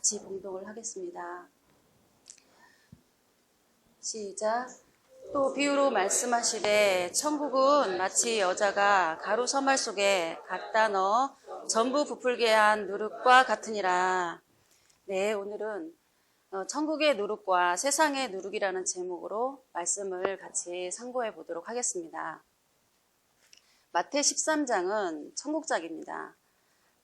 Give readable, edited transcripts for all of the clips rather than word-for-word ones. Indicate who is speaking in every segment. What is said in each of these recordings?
Speaker 1: 같이 봉독을 하겠습니다. 시작. 또 비유로 말씀하시되 천국은 마치 여자가 가루 서말 속에 갖다 넣어 전부 부풀게 한 누룩과 같으니라. 네, 오늘은 천국의 누룩과 세상의 누룩이라는 제목으로 말씀을 같이 상고해 보도록 하겠습니다. 마태 13장은 천국작입니다.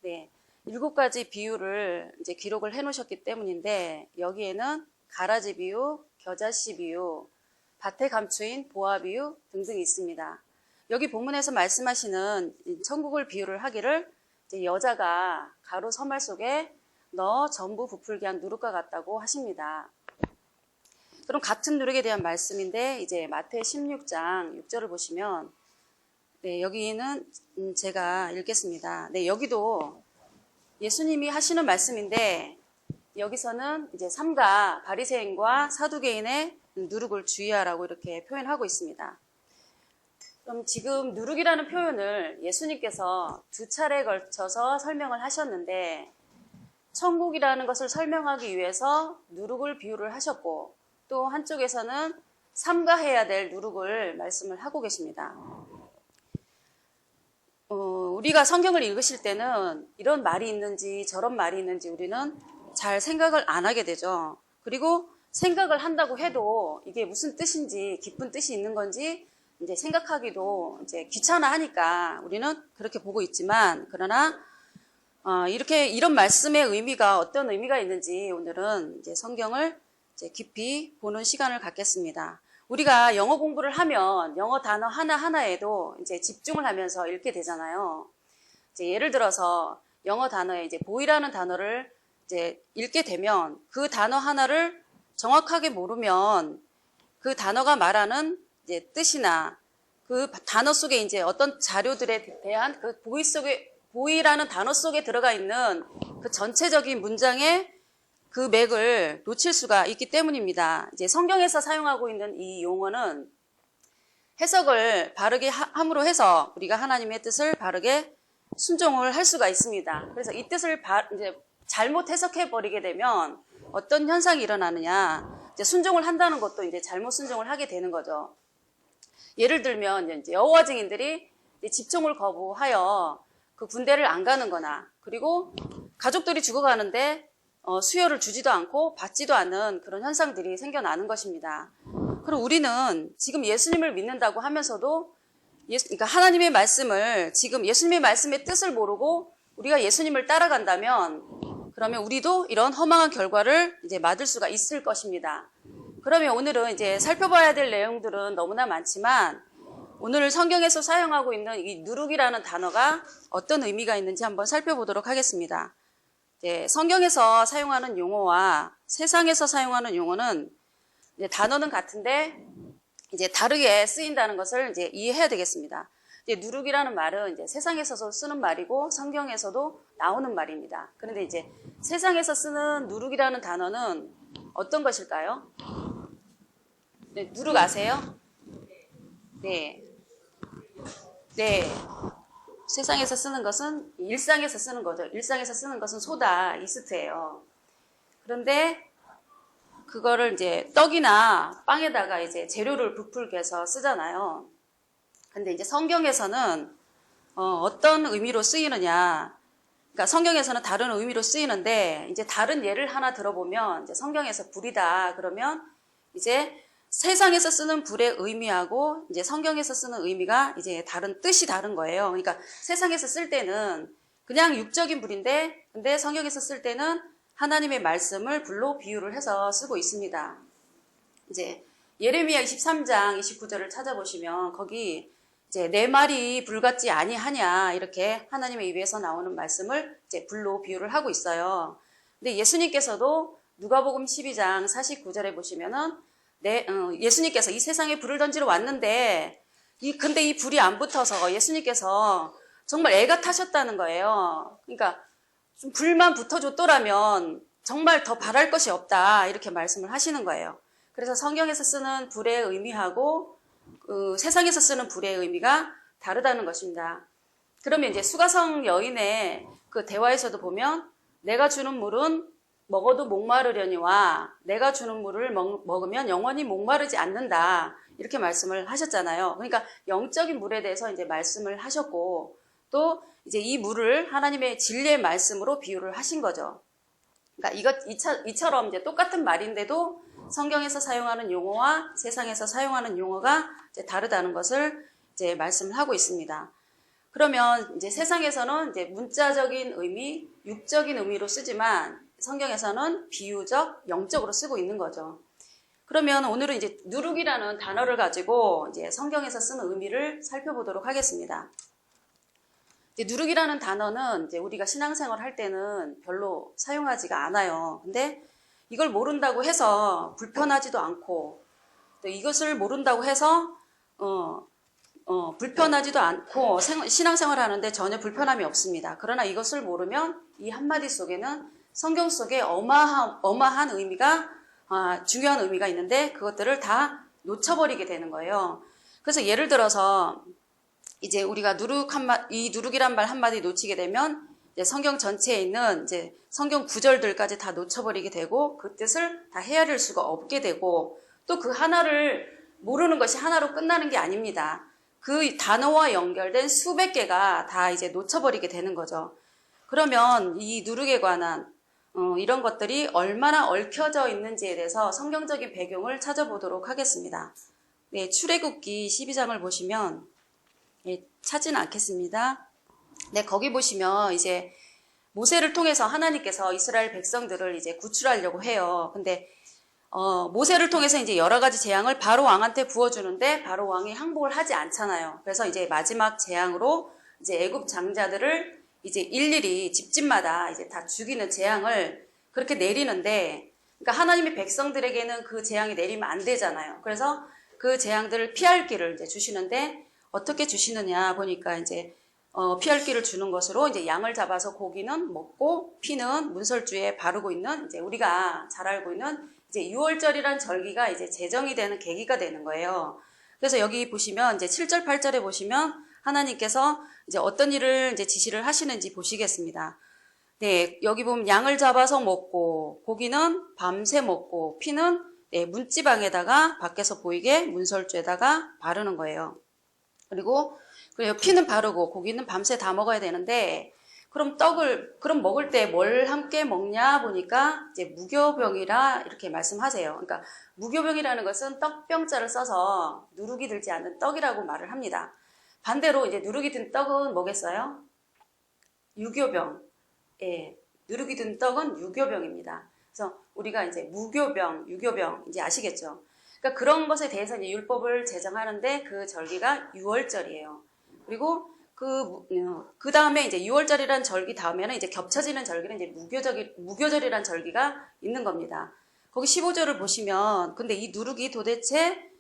Speaker 1: 네, 7가지 비유를 이제 기록을 해 놓으셨기 때문인데, 여기에는 가라지 비유, 겨자씨 비유, 밭에 감추인 보아 비유 등등이 있습니다. 여기 본문에서 말씀하시는 천국을 비유를 하기를 이제 여자가 가루 서말 속에 넣어 전부 부풀게 한 누룩과 같다고 하십니다. 그럼 같은 누룩에 대한 말씀인데, 이제 마태 16장 6절을 보시면, 네, 여기는 제가 읽겠습니다. 네, 여기도 예수님이 하시는 말씀인데, 여기서는 이제 삼가 바리새인과 사두개인의 누룩을 주의하라고 이렇게 표현하고 있습니다. 그럼 지금 누룩이라는 표현을 예수님께서 2차례에 걸쳐서 설명을 하셨는데, 천국이라는 것을 설명하기 위해서 누룩을 비유를 하셨고, 또 한쪽에서는 삼가해야 될 누룩을 말씀을 하고 계십니다. 우리가 성경을 읽으실 때는 이런 말이 있는지 저런 말이 있는지 우리는 잘 생각을 안 하게 되죠. 그리고 생각을 한다고 해도 이게 무슨 뜻인지, 깊은 뜻이 있는 건지 이제 생각하기도 이제 귀찮아 하니까 우리는 그렇게 보고 있지만, 그러나 이런 말씀의 의미가 어떤 의미가 있는지 오늘은 이제 성경을 이제 깊이 보는 시간을 갖겠습니다. 우리가 영어 공부를 하면 영어 단어 하나하나에도 이제 집중을 하면서 읽게 되잖아요. 이제 예를 들어서 영어 단어에 이제 보이라는 단어를 이제 읽게 되면 그 단어 하나를 정확하게 모르면 그 단어가 말하는 이제 뜻이나 그 단어 속에 이제 어떤 자료들에 대한 그 보이라는 단어 속에 들어가 있는 그 전체적인 문장의 그 맥을 놓칠 수가 있기 때문입니다. 이제 성경에서 사용하고 있는 이 용어는 해석을 바르게 함으로 해서 우리가 하나님의 뜻을 바르게 순종을 할 수가 있습니다. 그래서 이 뜻을 이제 잘못 해석해 버리게 되면 어떤 현상이 일어나느냐, 이제 순종을 한다는 것도 이제 잘못 순종을 하게 되는 거죠. 예를 들면 이제 여호와 증인들이 집총을 거부하여 그 군대를 안 가는 거나, 그리고 가족들이 죽어가는데 수혈을 주지도 않고 받지도 않는 그런 현상들이 생겨나는 것입니다. 그럼 우리는 지금 예수님을 믿는다고 하면서도 그러니까 하나님의 말씀을, 지금 예수님의 말씀의 뜻을 모르고 우리가 예수님을 따라간다면, 그러면 우리도 이런 허망한 결과를 이제 맞을 수가 있을 것입니다. 그러면 오늘은 이제 살펴봐야 될 내용들은 너무나 많지만, 오늘 성경에서 사용하고 있는 이 누룩이라는 단어가 어떤 의미가 있는지 한번 살펴보도록 하겠습니다. 이제 성경에서 사용하는 용어와 세상에서 사용하는 용어는 이제 단어는 같은데 이제 다르게 쓰인다는 것을 이제 이해해야 되겠습니다. 이제 누룩이라는 말은 이제 세상에서도 쓰는 말이고 성경에서도 나오는 말입니다. 그런데 이제 세상에서 쓰는 누룩이라는 단어는 어떤 것일까요? 네, 누룩 아세요? 네. 네. 세상에서 쓰는 것은 일상에서 쓰는 거죠. 일상에서 쓰는 것은 소다, 이스트예요. 그런데 그거를 이제 떡이나 빵에다가 이제 재료를 부풀게 해서 쓰잖아요. 근데 이제 성경에서는 어떤 의미로 쓰이느냐, 그러니까 성경에서는 다른 의미로 쓰이는데, 이제 다른 예를 하나 들어보면, 이제 성경에서 불이다 그러면 이제 세상에서 쓰는 불의 의미하고 이제 성경에서 쓰는 의미가 이제 뜻이 다른 거예요. 그러니까 세상에서 쓸 때는 그냥 육적인 불인데, 근데 성경에서 쓸 때는 하나님의 말씀을 불로 비유를 해서 쓰고 있습니다. 이제 예레미야 23장 29절을 찾아보시면 거기 이제 내 말이 불 같지 아니하냐, 이렇게 하나님의 입에서 나오는 말씀을 이제 불로 비유를 하고 있어요. 근데 예수님께서도 누가복음 12장 49절에 보시면은 예수님께서 이 세상에 불을 던지러 왔는데, 근데 이 불이 안 붙어서 예수님께서 정말 애가 타셨다는 거예요. 그러니까 좀 불만 붙어줬더라면 정말 더 바랄 것이 없다, 이렇게 말씀을 하시는 거예요. 그래서 성경에서 쓰는 불의 의미하고 세상에서 쓰는 불의 의미가 다르다는 것입니다. 그러면 이제 수가성 여인의 그 대화에서도 보면 내가 주는 물은 먹어도 목마르려니와 내가 주는 물을 먹으면 영원히 목마르지 않는다. 이렇게 말씀을 하셨잖아요. 그러니까 영적인 물에 대해서 이제 말씀을 하셨고, 또 이제 이 물을 하나님의 진리의 말씀으로 비유를 하신 거죠. 그러니까 이처럼 이제 똑같은 말인데도 성경에서 사용하는 용어와 세상에서 사용하는 용어가 이제 다르다는 것을 이제 말씀을 하고 있습니다. 그러면 이제 세상에서는 이제 문자적인 의미, 육적인 의미로 쓰지만 성경에서는 비유적, 영적으로 쓰고 있는 거죠. 그러면 오늘은 이제 누룩이라는 단어를 가지고 이제 성경에서 쓰는 의미를 살펴보도록 하겠습니다. 이제 누룩이라는 단어는 이제 우리가 신앙생활 할 때는 별로 사용하지가 않아요. 근데 이걸 모른다고 해서 불편하지도 않고, 또 이것을 모른다고 해서 불편하지도 않고 신앙생활 하는데 전혀 불편함이 없습니다. 그러나 이것을 모르면 이 한마디 속에는 성경 속에 어마한 의미가, 중요한 의미가 있는데 그것들을 다 놓쳐버리게 되는 거예요. 그래서 예를 들어서 이제 우리가 이 누룩이란 말 한마디 놓치게 되면 이제 성경 전체에 있는 이제 성경 구절들까지 다 놓쳐버리게 되고 그 뜻을 다 헤아릴 수가 없게 되고, 또 그 하나를 모르는 것이 하나로 끝나는 게 아닙니다. 그 단어와 연결된 수백 개가 다 이제 놓쳐버리게 되는 거죠. 그러면 이 누룩에 관한 이런 것들이 얼마나 얽혀져 있는지에 대해서 성경적인 배경을 찾아보도록 하겠습니다. 네, 출애굽기 12장을 보시면, 네, 찾지는 않겠습니다. 네, 거기 보시면 이제 모세를 통해서 하나님께서 이스라엘 백성들을 이제 구출하려고 해요. 근데 모세를 통해서 이제 여러 가지 재앙을 바로 왕한테 부어주는데 바로 왕이 항복을 하지 않잖아요. 그래서 이제 마지막 재앙으로 이제 애굽 장자들을 이제 일일이 집집마다 이제 다 죽이는 재앙을 그렇게 내리는데, 그러니까 하나님의 백성들에게는 그 재앙이 내리면 안 되잖아요. 그래서 그 재앙들을 피할 길을 이제 주시는데 어떻게 주시느냐 보니까 이제 피할 길을 주는 것으로 이제 양을 잡아서 고기는 먹고 피는 문설주에 바르고 있는, 이제 우리가 잘 알고 있는 이제 유월절이란 절기가 이제 제정이 되는 계기가 되는 거예요. 그래서 여기 보시면 이제 7절, 8절에 보시면 하나님께서 이제 어떤 일을 이제 지시를 하시는지 보시겠습니다. 네, 여기 보면 양을 잡아서 먹고 고기는 밤새 먹고 피는 문지방에다가 밖에서 보이게 문설주에다가 바르는 거예요. 그리고 피는 바르고 고기는 밤새 다 먹어야 되는데, 그럼 그럼 먹을 때 뭘 함께 먹냐 보니까 이제 무교병이라 이렇게 말씀하세요. 그러니까 무교병이라는 것은 떡병자를 써서 누룩이 들지 않는 떡이라고 말을 합니다. 반대로 이제 누룩이 든 떡은 뭐겠어요? 유교병. 예, 누룩이 든 떡은 유교병입니다. 그래서 우리가 이제 무교병, 유교병 이제 아시겠죠? 그러니까 그런 것에 대해서 이제 율법을 제정하는데 그 절기가 유월절이에요. 그리고 그 다음에 이제 6월절이라는 절기 다음에는 이제 겹쳐지는 절기는 이제 무교절이라는 절기가 있는 겁니다. 거기 15절을 보시면, 근데 이 누룩이 도대체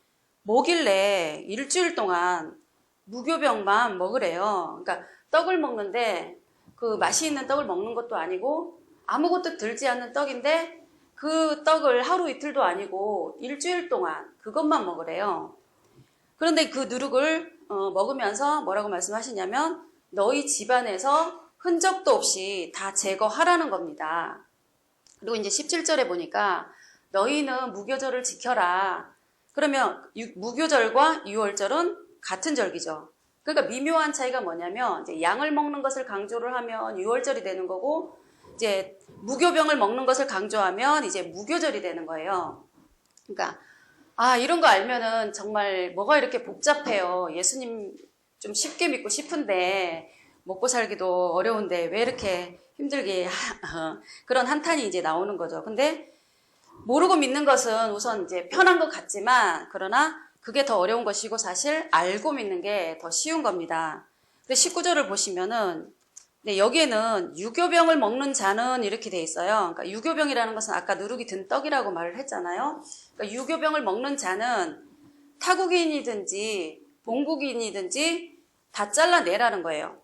Speaker 1: 뭐길래 일주일 동안 무교병만 먹으래요. 그러니까 떡을 먹는데 그 맛이 있는 떡을 먹는 것도 아니고 아무것도 들지 않는 떡인데 그 떡을 하루 이틀도 아니고 일주일 동안 그것만 먹으래요. 그런데 그 누룩을 먹으면서 뭐라고 말씀하시냐면 너희 집안에서 흔적도 없이 다 제거하라는 겁니다. 그리고 이제 17절에 보니까 너희는 무교절을 지켜라. 그러면 무교절과 유월절은 같은 절기죠. 그러니까 미묘한 차이가 뭐냐면 이제 양을 먹는 것을 강조를 하면 유월절이 되는 거고, 이제 무교병을 먹는 것을 강조하면 이제 무교절이 되는 거예요. 그러니까 이런 거 알면은 정말 뭐가 이렇게 복잡해요. 예수님 좀 쉽게 믿고 싶은데 먹고 살기도 어려운데 왜 이렇게 힘들게 그런 한탄이 이제 나오는 거죠. 근데 모르고 믿는 것은 우선 이제 편한 것 같지만, 그러나 그게 더 어려운 것이고 사실 알고 믿는 게 더 쉬운 겁니다. 근데 19절을 보시면은 여기에는 유교병을 먹는 자는 이렇게 돼 있어요. 그러니까 유교병이라는 것은 아까 누룩이 든 떡이라고 말을 했잖아요. 그러니까 유교병을 먹는 자는 타국인이든지 본국인이든지 다 잘라내라는 거예요.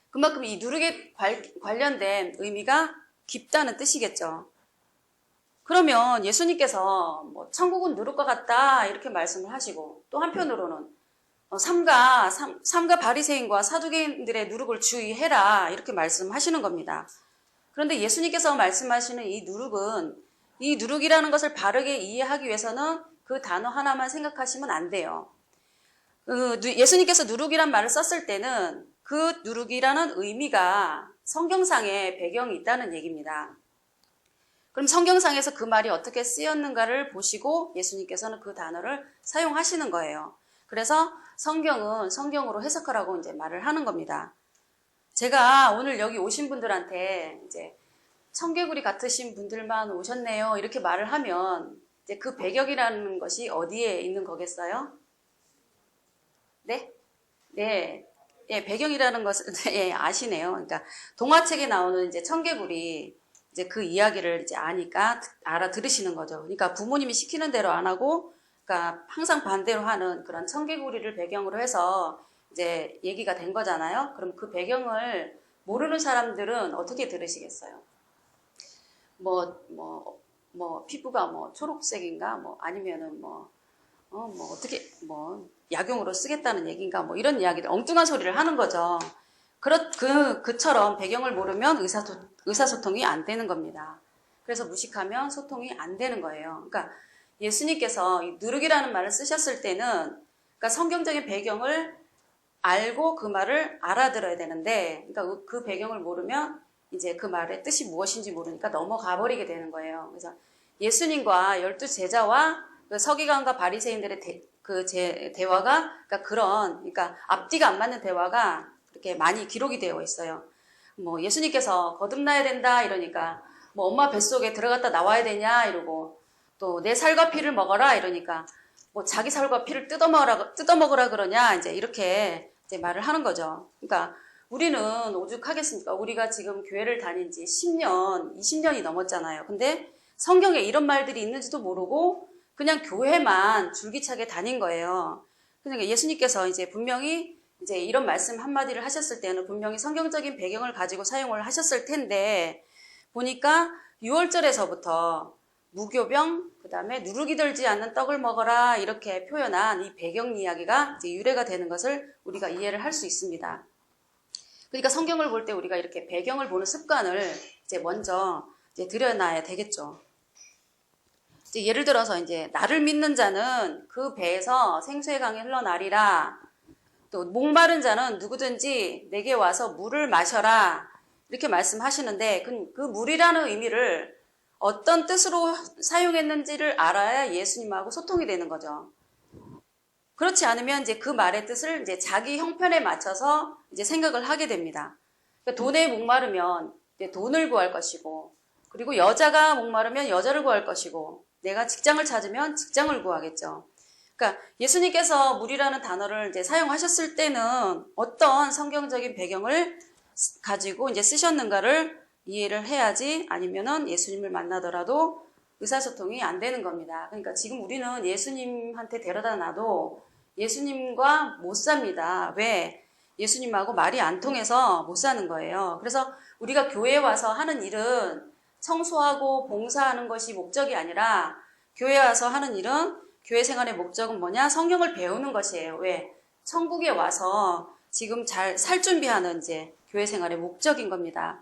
Speaker 1: 그만큼 이 누룩에 관련된 의미가 깊다는 뜻이겠죠. 그러면 예수님께서 뭐 천국은 누룩과 같다 이렇게 말씀을 하시고, 또 한편으로는 삼가 바리새인과 사두개인들의 누룩을 주의해라 이렇게 말씀하시는 겁니다. 그런데 예수님께서 말씀하시는 이 누룩은, 이 누룩이라는 것을 바르게 이해하기 위해서는 그 단어 하나만 생각하시면 안 돼요. 예수님께서 누룩이란 말을 썼을 때는 그 누룩이라는 의미가 성경상의 배경이 있다는 얘기입니다. 그럼 성경상에서 그 말이 어떻게 쓰였는가를 보시고 예수님께서는 그 단어를 사용하시는 거예요. 그래서 성경은 성경으로 해석하라고 이제 말을 하는 겁니다. 제가 오늘 여기 오신 분들한테 이제 청개구리 같으신 분들만 오셨네요, 이렇게 말을 하면 이제 그 배경이라는 것이 어디에 있는 거겠어요? 네? 네. 예, 배경이라는 것을 예, 아시네요. 그러니까 동화책에 나오는 이제 청개구리, 이제 그 이야기를 이제 아니까 알아들으시는 거죠. 그러니까 부모님이 시키는 대로 안 하고, 그러니까 항상 반대로 하는 그런 청개구리를 배경으로 해서 이제 얘기가 된 거잖아요. 그럼 그 배경을 모르는 사람들은 어떻게 들으시겠어요? 피부가 초록색인가? 아니면은 어떻게, 약용으로 쓰겠다는 얘기인가? 이런 이야기들, 엉뚱한 소리를 하는 거죠. 그처럼 배경을 모르면 의사소통이 안 되는 겁니다. 그래서 무식하면 소통이 안 되는 거예요. 그러니까 예수님께서 이 누룩이라는 말을 쓰셨을 때는, 그러니까 성경적인 배경을 알고 그 말을 알아들어야 되는데, 그러니까 그 배경을 모르면 이제 그 말의 뜻이 무엇인지 모르니까 넘어가 버리게 되는 거예요. 그래서 예수님과 12 제자와 그 서기관과 바리새인들의 대화가, 그러니까 앞뒤가 안 맞는 대화가 그렇게 많이 기록이 되어 있어요. 예수님께서 거듭나야 된다 이러니까 엄마 뱃속에 들어갔다 나와야 되냐 이러고, 또 내 살과 피를 먹어라 이러니까 자기 살과 피를 뜯어먹으라 그러냐, 이제 이렇게 이제 말을 하는 거죠. 그러니까 우리는 오죽하겠습니까? 우리가 지금 교회를 다닌 지 10년, 20년이 넘었잖아요. 근데 성경에 이런 말들이 있는지도 모르고 그냥 교회만 줄기차게 다닌 거예요. 그러니까 예수님께서 이제 분명히 이제 이런 말씀 한마디를 하셨을 때는 분명히 성경적인 배경을 가지고 사용을 하셨을 텐데, 보니까 6월절에서부터 무교병, 그 다음에 누룩이 들지 않는 떡을 먹어라 이렇게 표현한 이 배경 이야기가 이제 유래가 되는 것을 우리가 이해를 할 수 있습니다. 그러니까 성경을 볼 때 우리가 이렇게 배경을 보는 습관을 이제 먼저 이제 들여놔야 되겠죠. 이제 예를 들어서 이제 나를 믿는 자는 그 배에서 생수의 강이 흘러나리라. 또 목마른 자는 누구든지 내게 와서 물을 마셔라. 이렇게 말씀하시는데 그 물이라는 의미를 어떤 뜻으로 사용했는지를 알아야 예수님하고 소통이 되는 거죠. 그렇지 않으면 이제 그 말의 뜻을 이제 자기 형편에 맞춰서 이제 생각을 하게 됩니다. 그러니까 돈에 목마르면 이제 돈을 구할 것이고, 그리고 여자가 목마르면 여자를 구할 것이고, 내가 직장을 찾으면 직장을 구하겠죠. 그러니까 예수님께서 물이라는 단어를 이제 사용하셨을 때는 어떤 성경적인 배경을 가지고 이제 쓰셨는가를 이해를 해야지, 아니면은 예수님을 만나더라도 의사소통이 안 되는 겁니다. 그러니까 지금 우리는 예수님한테 데려다 놔도 예수님과 못 삽니다. 왜? 예수님하고 말이 안 통해서 못 사는 거예요. 그래서 우리가 교회에 와서 하는 일은 청소하고 봉사하는 것이 목적이 아니라, 교회에 와서 하는 일은, 교회 생활의 목적은 뭐냐? 성경을 배우는 것이에요. 왜? 천국에 와서 지금 잘 살 준비하는 이제 교회 생활의 목적인 겁니다.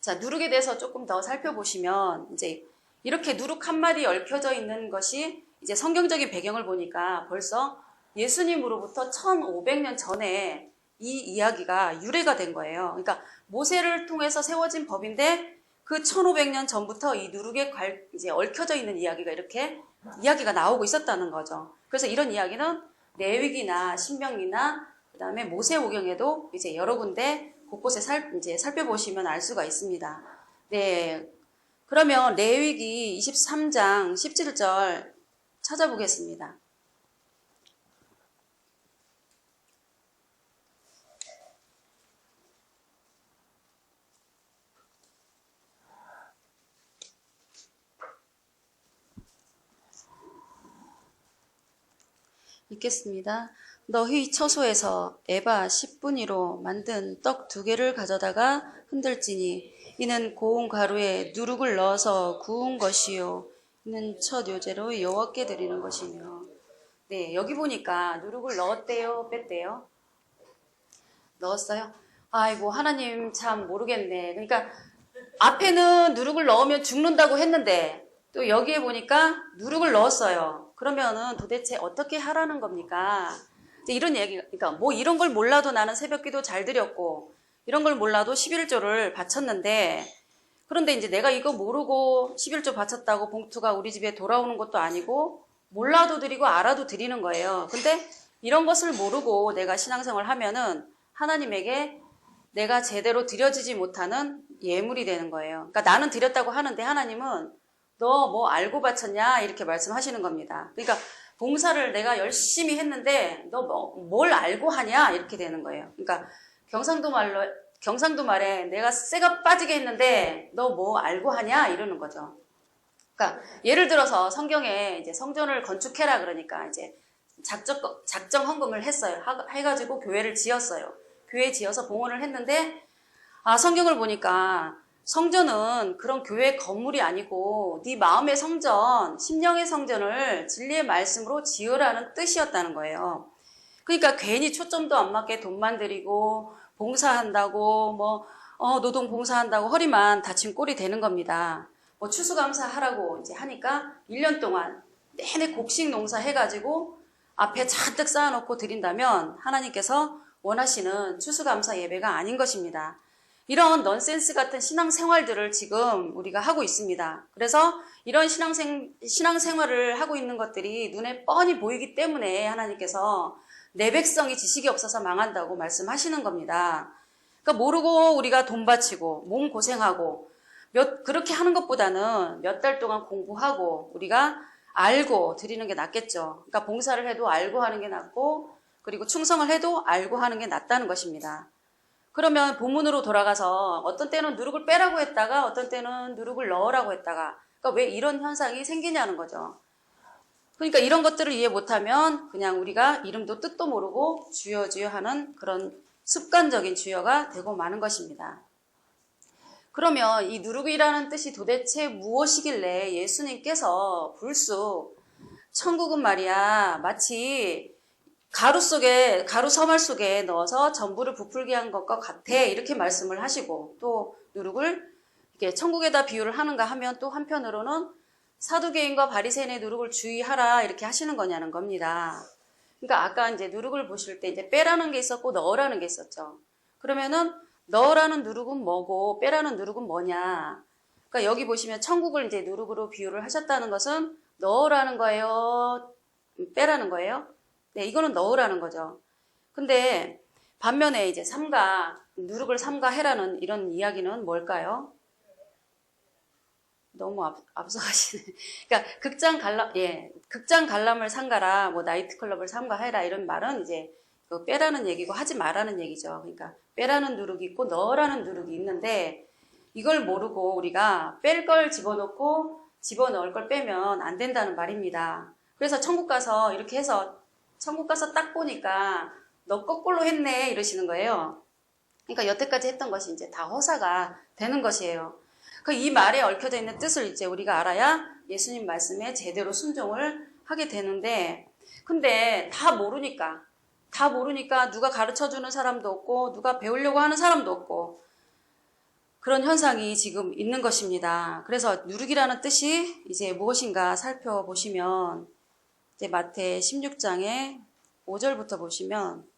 Speaker 1: 자, 누룩에 대해서 조금 더 살펴보시면, 이제 이렇게 누룩 한 마디 얽혀져 있는 것이 이제 성경적인 배경을 보니까 벌써 예수님으로부터 1500년 전에 이 이야기가 유래가 된 거예요. 그러니까 모세를 통해서 세워진 법인데 그 1500년 전부터 이 누룩에 이제 얽혀져 있는 이야기가 이렇게 이야기가 나오고 있었다는 거죠. 그래서 이런 이야기는 레위기나 신명기나 그다음에 모세오경에도 이제 여러 군데 곳곳에 이제 살펴보시면 알 수가 있습니다. 네. 그러면 레위기 23장 17절 찾아보겠습니다. 읽겠습니다. 너희 처소에서 에바 10분위로 만든 떡 2개를 가져다가 흔들지니 이는 고운 가루에 누룩을 넣어서 구운 것이요 이는 첫 요제로 여호와께 드리는 것이며. 네, 여기 보니까 누룩을 넣었대요, 뺐대요? 넣었어요? 아이고, 하나님 참 모르겠네. 그러니까 앞에는 누룩을 넣으면 죽는다고 했는데 또 여기에 보니까 누룩을 넣었어요. 그러면은 도대체 어떻게 하라는 겁니까? 이제 이런 얘기, 그러니까 뭐 이런 걸 몰라도 나는 새벽기도 잘 드렸고 이런 걸 몰라도 11조를 바쳤는데 그런데 이제 내가 이거 모르고 11조 바쳤다고 봉투가 우리 집에 돌아오는 것도 아니고 몰라도 드리고 알아도 드리는 거예요. 근데 이런 것을 모르고 내가 신앙생활 하면은 하나님에게 내가 제대로 드려지지 못하는 예물이 되는 거예요. 그러니까 나는 드렸다고 하는데 하나님은 너 뭐 알고 바쳤냐 이렇게 말씀하시는 겁니다. 그러니까 봉사를 내가 열심히 했는데 너 뭘 알고 하냐 이렇게 되는 거예요. 그러니까 경상도 말에 내가 쇠가 빠지게 했는데 너 뭐 알고 하냐 이러는 거죠. 그러니까 예를 들어서 성경에 이제 성전을 건축해라 그러니까 이제 작정 헌금을 했어요. 해가지고 교회를 지었어요. 교회 지어서 봉헌을 했는데 성경을 보니까 성전은 그런 교회 건물이 아니고 네 마음의 성전, 심령의 성전을 진리의 말씀으로 지으라는 뜻이었다는 거예요. 그러니까 괜히 초점도 안 맞게 돈만 들이고 봉사한다고 노동 봉사한다고 허리만 다친 꼴이 되는 겁니다. 뭐 추수감사하라고 이제 하니까 1년 동안 내내 곡식 농사 해가지고 앞에 잔뜩 쌓아놓고 드린다면 하나님께서 원하시는 추수감사 예배가 아닌 것입니다. 이런 넌센스 같은 신앙생활들을 지금 우리가 하고 있습니다. 그래서 이런 신앙생활을 하고 있는 것들이 눈에 뻔히 보이기 때문에 하나님께서 내 백성이 지식이 없어서 망한다고 말씀하시는 겁니다. 그러니까 모르고 우리가 돈 바치고 몸 고생하고 그렇게 하는 것보다는 몇 달 동안 공부하고 우리가 알고 드리는 게 낫겠죠. 그러니까 봉사를 해도 알고 하는 게 낫고 그리고 충성을 해도 알고 하는 게 낫다는 것입니다. 그러면 본문으로 돌아가서 어떤 때는 누룩을 빼라고 했다가 어떤 때는 누룩을 넣으라고 했다가 그러니까 왜 이런 현상이 생기냐는 거죠. 그러니까 이런 것들을 이해 못하면 그냥 우리가 이름도 뜻도 모르고 주여 주여 하는 그런 습관적인 주여가 되고 마는 것입니다. 그러면 이 누룩이라는 뜻이 도대체 무엇이길래 예수님께서 불쑥 천국은 말이야 마치 가루 서말 속에 넣어서 전부를 부풀게 한 것과 같아 이렇게 말씀을 하시고 또 누룩을 이렇게 천국에다 비유를 하는가 하면 또 한편으로는 사두개인과 바리새인의 누룩을 주의하라 이렇게 하시는 거냐는 겁니다. 그러니까 아까 이제 누룩을 보실 때 이제 빼라는 게 있었고 넣으라는 게 있었죠. 그러면은 넣으라는 누룩은 뭐고 빼라는 누룩은 뭐냐? 그러니까 여기 보시면 천국을 이제 누룩으로 비유를 하셨다는 것은 넣으라는 거예요, 빼라는 거예요? 네, 이거는 넣으라는 거죠. 근데 반면에 이제 누룩을 삼가해라는 이런 이야기는 뭘까요? 너무 앞서가시네. 그러니까 극장 관람을 삼가라, 뭐 나이트클럽을 삼가해라 이런 말은 이제 그 빼라는 얘기고 하지 말라는 얘기죠. 그러니까 빼라는 누룩이 있고 넣으라는 누룩이 있는데 이걸 모르고 우리가 뺄 걸 집어넣고 집어넣을 걸 빼면 안 된다는 말입니다. 그래서 천국 가서 이렇게 해서 천국 가서 딱 보니까 너 거꾸로 했네 이러시는 거예요. 그러니까 여태까지 했던 것이 이제 다 허사가 되는 것이에요. 이 말에 얽혀져 있는 뜻을 이제 우리가 알아야 예수님 말씀에 제대로 순종을 하게 되는데 근데 다 모르니까 누가 가르쳐주는 사람도 없고 누가 배우려고 하는 사람도 없고 그런 현상이 지금 있는 것입니다. 그래서 누룩이라는 뜻이 이제 무엇인가 살펴보시면 이제 마태 16장의 5절부터 보시면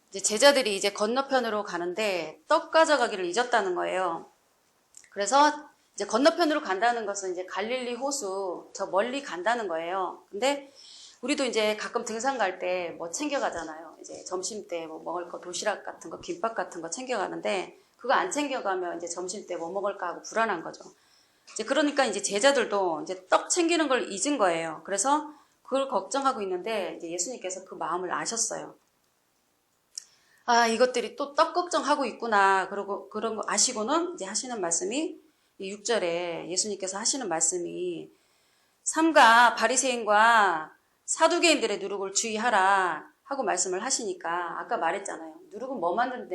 Speaker 1: 이제 제자들이 이제 건너편으로 가는데 떡 가져가기를 잊었다는 거예요. 그래서 이제 건너편으로 간다는 것은 이제 갈릴리 호수 저 멀리 간다는 거예요. 근데 우리도 이제 가끔 등산 갈 때 뭐 챙겨가잖아요. 이제 점심 때 뭐 먹을 거 도시락 같은 거, 김밥 같은 거 챙겨가는데 그거 안 챙겨가면 이제 점심 때 뭐 먹을까 하고 불안한 거죠. 이제 그러니까 이제 제자들도 이제 떡 챙기는 걸 잊은 거예요. 그래서 그걸 걱정하고 있는데 이제 예수님께서 그 마음을 아셨어요. 이것들이 또 떡 걱정하고 있구나. 그러고 그런 거 아시고는 이제 하시는 말씀이 6절에 예수님께서 하시는 말씀이 삼가 바리새인과 사두개인들의 누룩을 주의하라 하고 말씀을 하시니까 아까 말했잖아요. 누룩은 뭐 만드는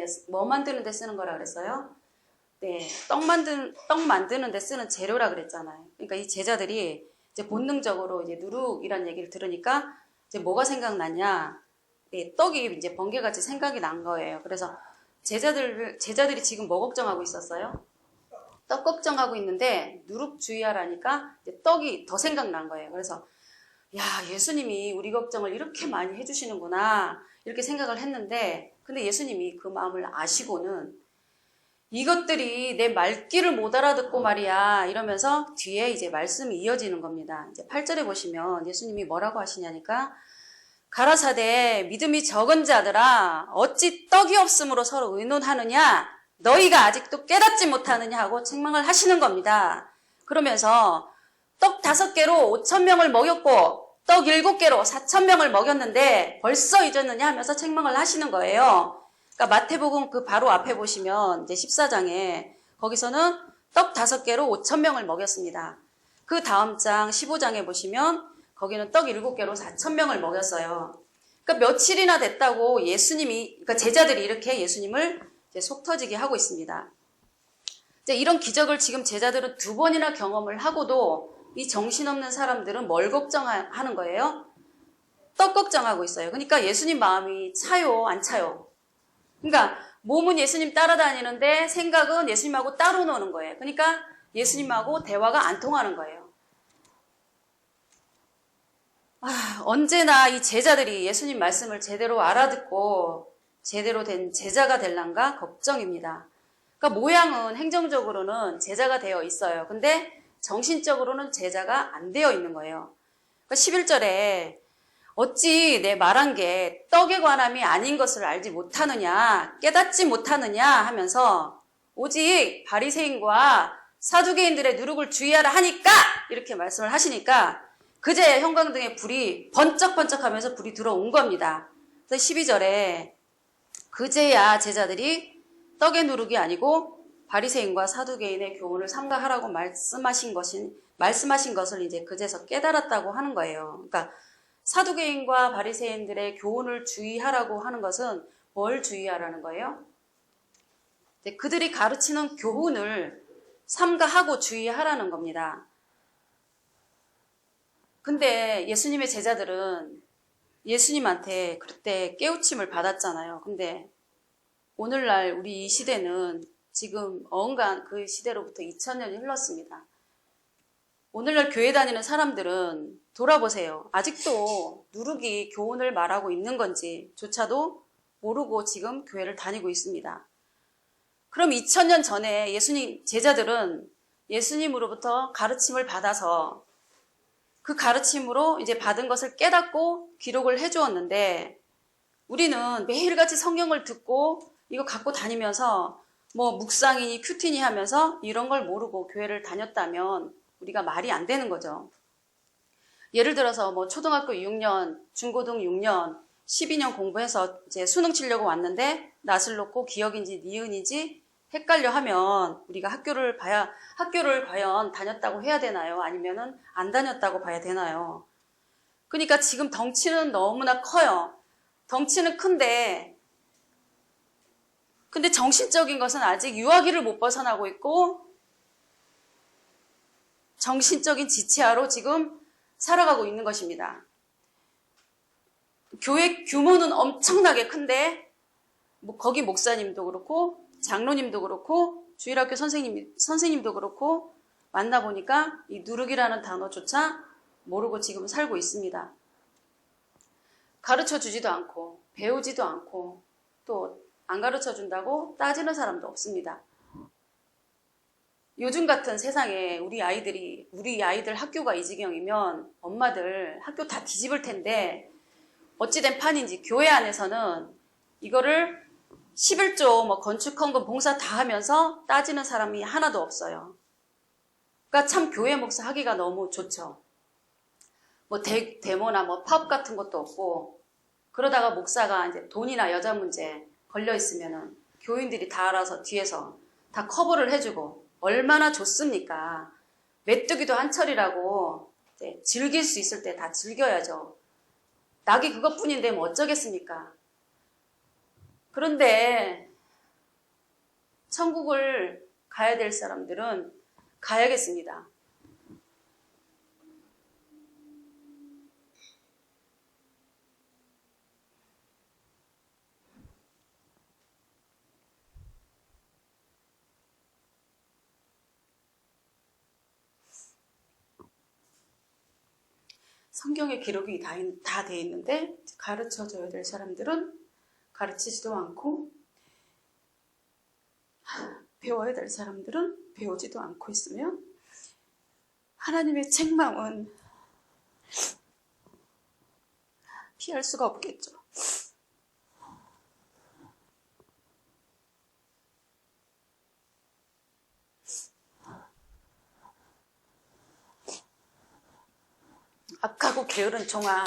Speaker 1: 데 쓰는 거라 그랬어요? 네, 떡 만드는 데 쓰는 재료라 그랬잖아요. 그러니까 이 제자들이 이제 본능적으로 이제 누룩이란 얘기를 들으니까 이제 뭐가 생각나냐? 네, 떡이 이제 번개같이 생각이 난 거예요. 그래서 제자들이 지금 뭐 걱정하고 있었어요? 떡 걱정하고 있는데 누룩 주의하라니까 이제 떡이 더 생각난 거예요. 그래서 야, 예수님이 우리 걱정을 이렇게 많이 해주시는구나 이렇게 생각을 했는데, 근데 예수님이 그 마음을 아시고는 이것들이 내 말귀를 못 알아듣고 말이야 이러면서 뒤에 이제 말씀이 이어지는 겁니다. 이제 8절에 보시면 예수님이 뭐라고 하시냐니까, 가라사대 믿음이 적은 자들아 어찌 떡이 없음으로 서로 의논하느냐, 너희가 아직도 깨닫지 못하느냐 하고 책망을 하시는 겁니다. 그러면서 떡 5개로 5,000명을 먹였고 떡 7개로 4,000명을 먹였는데 벌써 잊었느냐 하면서 책망을 하시는 거예요. 그러니까 마태복음 그 바로 앞에 보시면 이제 14장에 거기서는 떡 5개로 5,000명을 먹였습니다. 그 다음 장 15장에 보시면 거기는 떡 7개로 4,000명을 먹였어요. 그러니까 며칠이나 됐다고 예수님이, 그러니까 제자들이 이렇게 예수님을 이제 속 터지게 하고 있습니다. 이제 이런 기적을 지금 제자들은 2번이나 경험을 하고도 이 정신없는 사람들은 뭘 걱정하는 거예요? 떡 걱정하고 있어요. 그러니까 예수님 마음이 차요, 안 차요? 그러니까 몸은 예수님 따라다니는데 생각은 예수님하고 따로 노는 거예요. 그러니까 예수님하고 대화가 안 통하는 거예요. 언제나 이 제자들이 예수님 말씀을 제대로 알아듣고 제대로 된 제자가 될란가 걱정입니다. 그러니까 모양은 행정적으로는 제자가 되어 있어요. 근데 정신적으로는 제자가 안 되어 있는 거예요. 그러니까 11절에 어찌 내 말한 게 떡에 관함이 아닌 것을 알지 못하느냐, 깨닫지 못하느냐 하면서 오직 바리새인과 사두개인들의 누룩을 주의하라 하니까 이렇게 말씀을 하시니까 그제야 형광등에 불이 번쩍번쩍하면서 불이 들어온 겁니다. 그래서 12절에 그제야 제자들이 떡의 누룩이 아니고 바리새인과 사두개인의 교훈을 삼가하라고 말씀하신 것을 이제 그제서 깨달았다고 하는 거예요. 그러니까 사두개인과 바리새인들의 교훈을 주의하라고 하는 것은 뭘 주의하라는 거예요? 그들이 가르치는 교훈을 삼가하고 주의하라는 겁니다. 근데 예수님의 제자들은 예수님한테 그때 깨우침을 받았잖아요. 근데 오늘날 우리 이 시대는 지금 어언간 그 시대로부터 2000년이 흘렀습니다. 오늘날 교회 다니는 사람들은 돌아보세요. 아직도 누룩이 교훈을 말하고 있는 건지 조차도 모르고 지금 교회를 다니고 있습니다. 그럼 2000년 전에 예수님 제자들은 예수님으로부터 가르침을 받아서 그 가르침으로 이제 받은 것을 깨닫고 기록을 해주었는데, 우리는 매일같이 성경을 듣고 이거 갖고 다니면서 뭐 묵상이니 큐티니 하면서 이런 걸 모르고 교회를 다녔다면 우리가 말이 안 되는 거죠. 예를 들어서 뭐 초등학교 6년, 중고등 6년, 12년 공부해서 이제 수능 치려고 왔는데 낯을 놓고 기억인지 니은인지 헷갈려 하면 우리가 학교를 과연 다녔다고 해야 되나요? 아니면은 안 다녔다고 봐야 되나요? 그러니까 지금 덩치는 너무나 커요. 덩치는 큰데, 근데 정신적인 것은 아직 유아기를 못 벗어나고 있고 정신적인 지체아로 지금 살아가고 있는 것입니다. 교회 규모는 엄청나게 큰데 뭐 거기 목사님도 그렇고 장로님도 그렇고 주일학교 선생님도 그렇고 만나보니까 이 누룩이라는 단어조차 모르고 지금 살고 있습니다. 가르쳐주지도 않고 배우지도 않고 또 안 가르쳐준다고 따지는 사람도 없습니다. 요즘 같은 세상에 우리 아이들 학교가 이 지경이면 엄마들 학교 다 뒤집을 텐데 어찌된 판인지 교회 안에서는 이거를 11조 뭐 건축, 헌금, 봉사 다 하면서 따지는 사람이 하나도 없어요. 그러니까 참 교회 목사 하기가 너무 좋죠. 뭐 데모나 뭐 파업 같은 것도 없고, 그러다가 목사가 이제 돈이나 여자 문제 걸려 있으면은 교인들이 다 알아서 뒤에서 다 커버를 해주고 얼마나 좋습니까? 메뚜기도 한철이라고 이제 즐길 수 있을 때 다 즐겨야죠. 낙이 그것뿐인데 뭐 어쩌겠습니까? 그런데 천국을 가야 될 사람들은 가야겠습니다. 성경에 기록이 다 돼 있는데 가르쳐줘야 될 사람들은 가르치지도 않고 배워야 될 사람들은 배우지도 않고 있으면 하나님의 책망은 피할 수가 없겠죠. 악하고 게으른 종아,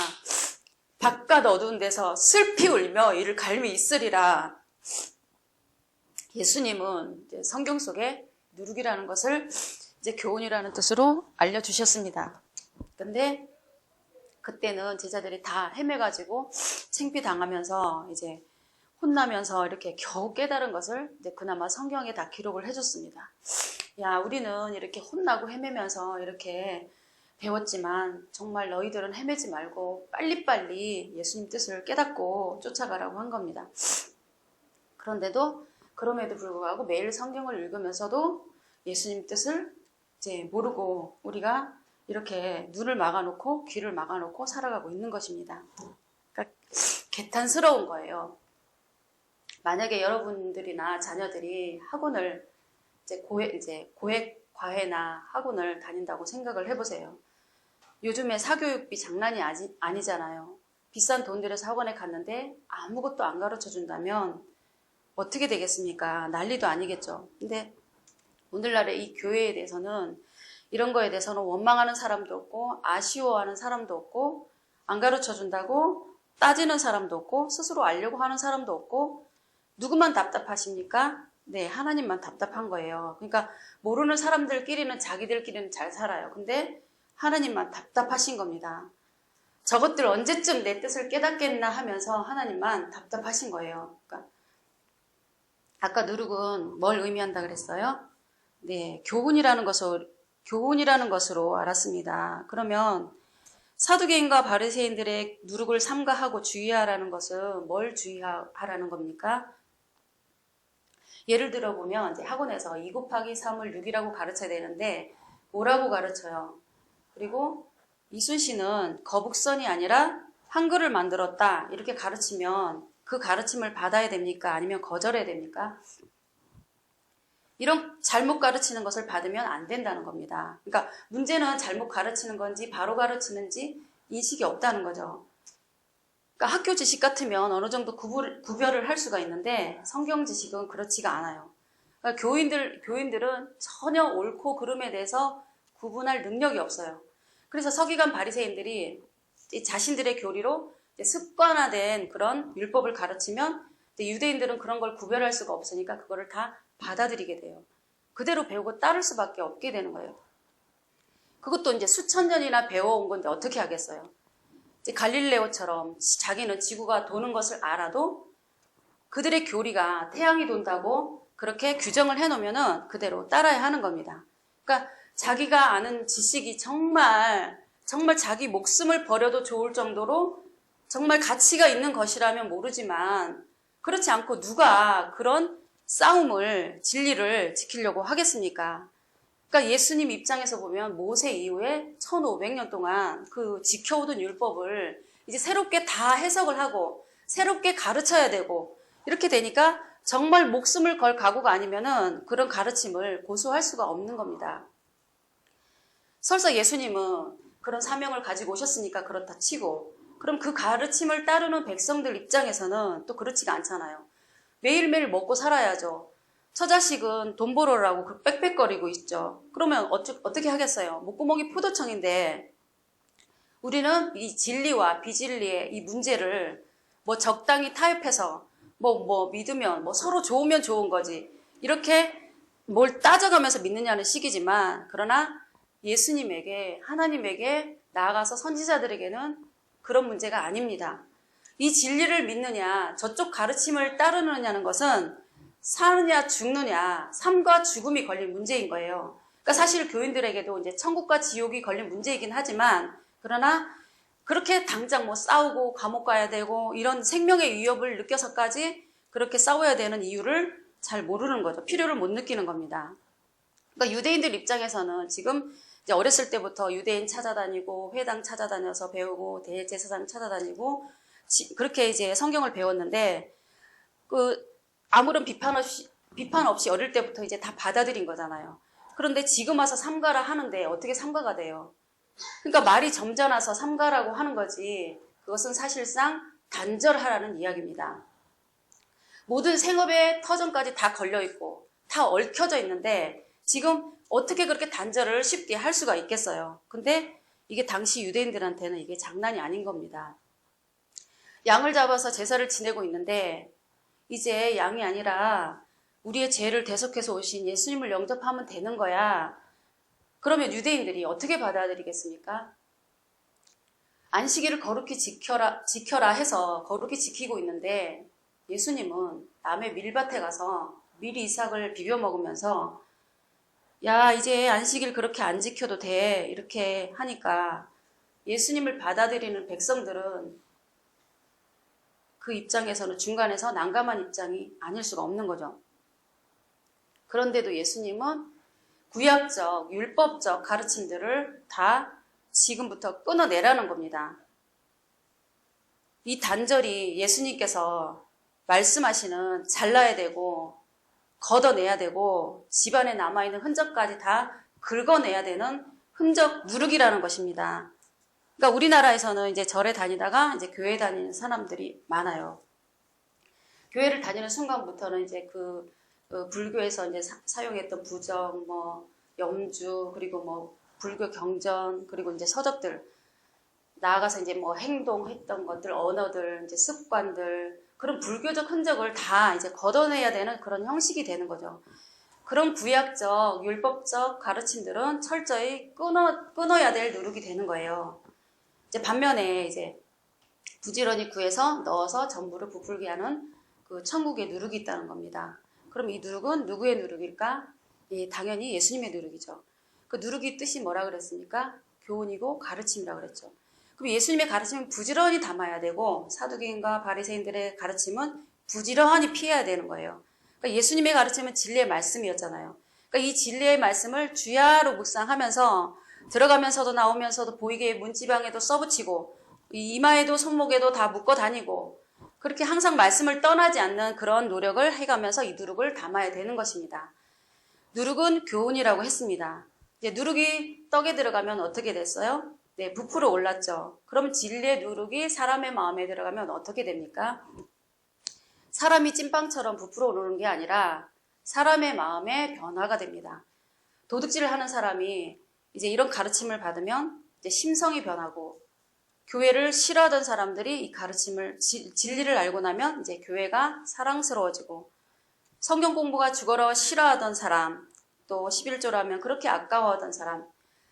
Speaker 1: 바깥 어두운 데서 슬피 울며 이를 갈미 있으리라. 예수님은 이제 성경 속에 누룩이라는 것을 이제 교훈이라는 뜻으로 알려주셨습니다. 근데 그때는 제자들이 다 헤매가지고 창피당하면서 이제 혼나면서 이렇게 겨우 깨달은 것을 이제 그나마 성경에 다 기록을 해줬습니다. 야, 우리는 이렇게 혼나고 헤매면서 이렇게 배웠지만 정말 너희들은 헤매지 말고 빨리빨리 예수님 뜻을 깨닫고 쫓아가라고 한 겁니다. 그럼에도 불구하고 매일 성경을 읽으면서도 예수님 뜻을 이제 모르고 우리가 이렇게 눈을 막아놓고 귀를 막아놓고 살아가고 있는 것입니다. 그러니까 개탄스러운 거예요. 만약에 여러분들이나 자녀들이 학원을 고액 과외나 학원을 다닌다고 생각을 해보세요. 요즘에 사교육비 장난이 아니잖아요. 비싼 돈 들여서 학원에 갔는데 아무것도 안 가르쳐 준다면 어떻게 되겠습니까? 난리도 아니겠죠. 근데 오늘날의 이 교회에 대해서는 이런 거에 대해서는 원망하는 사람도 없고 아쉬워하는 사람도 없고 안 가르쳐 준다고 따지는 사람도 없고 스스로 알려고 하는 사람도 없고 누구만 답답하십니까? 네, 하나님만 답답한 거예요. 그러니까 모르는 사람들끼리는 자기들끼리는 잘 살아요. 근데 하나님만 답답하신 겁니다. 저것들 언제쯤 내 뜻을 깨닫겠나 하면서 하나님만 답답하신 거예요. 그러니까 아까 누룩은 뭘 의미한다 그랬어요? 네, 교훈이라는 것으로 알았습니다. 그러면 사두개인과 바리새인들의 누룩을 삼가하고 주의하라는 것은 뭘 주의하라는 겁니까? 예를 들어 보면 이제 학원에서 2 곱하기 3을 6이라고 가르쳐야 되는데 뭐라고 가르쳐요? 그리고 이순신은 거북선이 아니라 한글을 만들었다 이렇게 가르치면 그 가르침을 받아야 됩니까? 아니면 거절해야 됩니까? 이런 잘못 가르치는 것을 받으면 안 된다는 겁니다. 그러니까 문제는 잘못 가르치는 건지 바로 가르치는지 인식이 없다는 거죠. 그러니까 학교 지식 같으면 어느 정도 구별을 할 수가 있는데 성경 지식은 그렇지가 않아요. 그러니까 교인들은 전혀 옳고 그름에 대해서 구분할 능력이 없어요. 그래서 서기관 바리새인들이 자신들의 교리로 습관화된 그런 율법을 가르치면 유대인들은 그런 걸 구별할 수가 없으니까 그거를 다 받아들이게 돼요. 그대로 배우고 따를 수밖에 없게 되는 거예요. 그것도 이제 수천 년이나 배워온 건데 어떻게 하겠어요? 이제 갈릴레오처럼 자기는 지구가 도는 것을 알아도 그들의 교리가 태양이 돈다고 그렇게 규정을 해놓으면은 그대로 따라야 하는 겁니다. 그러니까 자기가 아는 지식이 정말 자기 목숨을 버려도 좋을 정도로 정말 가치가 있는 것이라면 모르지만 그렇지 않고 누가 그런 싸움을 진리를 지키려고 하겠습니까? 그러니까 예수님 입장에서 보면 모세 이후에 1500년 동안 그 지켜오던 율법을 이제 새롭게 다 해석을 하고 새롭게 가르쳐야 되고 이렇게 되니까 정말 목숨을 걸 각오가 아니면은 그런 가르침을 고수할 수가 없는 겁니다. 설사 예수님은 그런 사명을 가지고 오셨으니까 그렇다 치고 그럼 그 가르침을 따르는 백성들 입장에서는 또 그렇지가 않잖아요. 매일매일 먹고 살아야죠. 처자식은 돈 벌어라고 빽빽거리고 있죠. 그러면 어떻게 하겠어요? 목구멍이 포도청인데 우리는 이 진리와 비진리의 이 문제를 뭐 적당히 타협해서 뭐 믿으면 뭐 서로 좋으면 좋은 거지 이렇게 뭘 따져가면서 믿느냐는 식이지만 그러나 예수님에게 하나님에게 나아가서 선지자들에게는 그런 문제가 아닙니다. 이 진리를 믿느냐 저쪽 가르침을 따르느냐는 것은 사느냐 죽느냐 삶과 죽음이 걸린 문제인 거예요. 그러니까 사실 교인들에게도 이제 천국과 지옥이 걸린 문제이긴 하지만 그러나 그렇게 당장 뭐 싸우고 감옥 가야 되고 이런 생명의 위협을 느껴서까지 그렇게 싸워야 되는 이유를 잘 모르는 거죠. 필요를 못 느끼는 겁니다. 그러니까 유대인들 입장에서는 지금 이제 어렸을 때부터 유대인 찾아다니고 회당 찾아다녀서 배우고 대제사장 찾아다니고 그렇게 이제 성경을 배웠는데 아무런 비판 없이 어릴 때부터 이제 다 받아들인 거잖아요. 그런데 지금 와서 삼가라 하는데 어떻게 삼가가 돼요? 그러니까 말이 점잖아서 삼가라고 하는 거지 그것은 사실상 단절하라는 이야기입니다. 모든 생업의 터전까지 다 걸려있고 다 얽혀져 있는데 지금 어떻게 그렇게 단절을 쉽게 할 수가 있겠어요? 근데 이게 당시 유대인들한테는 이게 장난이 아닌 겁니다. 양을 잡아서 제사를 지내고 있는데 이제 양이 아니라 우리의 죄를 대속해서 오신 예수님을 영접하면 되는 거야. 그러면 유대인들이 어떻게 받아들이겠습니까? 안식일을 거룩히 지켜라 해서 거룩히 지키고 있는데 예수님은 남의 밀밭에 가서 밀 이삭을 비벼 먹으면서 야 이제 안식일 그렇게 안 지켜도 돼 이렇게 하니까 예수님을 받아들이는 백성들은 그 입장에서는 중간에서 난감한 입장이 아닐 수가 없는 거죠. 그런데도 예수님은 구약적, 율법적 가르침들을 다 지금부터 끊어내라는 겁니다. 이 단절이 예수님께서 말씀하시는 잘라야 되고 걷어내야 되고 집안에 남아있는 흔적까지 다 긁어내야 되는 흔적 누룩이라는 것입니다. 그러니까 우리나라에서는 이제 절에 다니다가 이제 교회 다니는 사람들이 많아요. 교회를 다니는 순간부터는 이제 불교에서 이제 사용했던 부정, 염주, 그리고 불교 경전, 그리고 이제 서적들, 나아가서 이제 행동했던 것들, 언어들, 이제 습관들, 그런 불교적 흔적을 다 이제 걷어내야 되는 그런 형식이 되는 거죠. 그런 구약적, 율법적 가르침들은 철저히 끊어야 될 누룩이 되는 거예요. 이제 반면에 이제 부지런히 구해서 넣어서 전부를 부풀게 하는 그 천국의 누룩이 있다는 겁니다. 그럼 이 누룩은 누구의 누룩일까? 당연히 예수님의 누룩이죠. 그 누룩이 뜻이 뭐라 그랬습니까? 교훈이고 가르침이라고 그랬죠. 그럼 예수님의 가르침은 부지런히 담아야 되고 사두개인과 바리새인들의 가르침은 부지런히 피해야 되는 거예요. 그러니까 예수님의 가르침은 진리의 말씀이었잖아요. 그러니까 이 진리의 말씀을 주야로 묵상하면서 들어가면서도 나오면서도 보이게 문지방에도 써붙이고 이마에도 손목에도 다 묶어 다니고 그렇게 항상 말씀을 떠나지 않는 그런 노력을 해가면서 이 누룩을 담아야 되는 것입니다. 누룩은 교훈이라고 했습니다. 이제 누룩이 떡에 들어가면 어떻게 됐어요? 네, 부풀어 올랐죠. 그럼 진리의 누룩이 사람의 마음에 들어가면 어떻게 됩니까? 사람이 찐빵처럼 부풀어 오르는 게 아니라 사람의 마음에 변화가 됩니다. 도둑질을 하는 사람이 이제 이런 가르침을 받으면 이제 심성이 변하고 교회를 싫어하던 사람들이 이 가르침을 진리를 알고 나면 이제 교회가 사랑스러워지고 성경 공부가 죽어라 싫어하던 사람 또 11조를 하면 그렇게 아까워하던 사람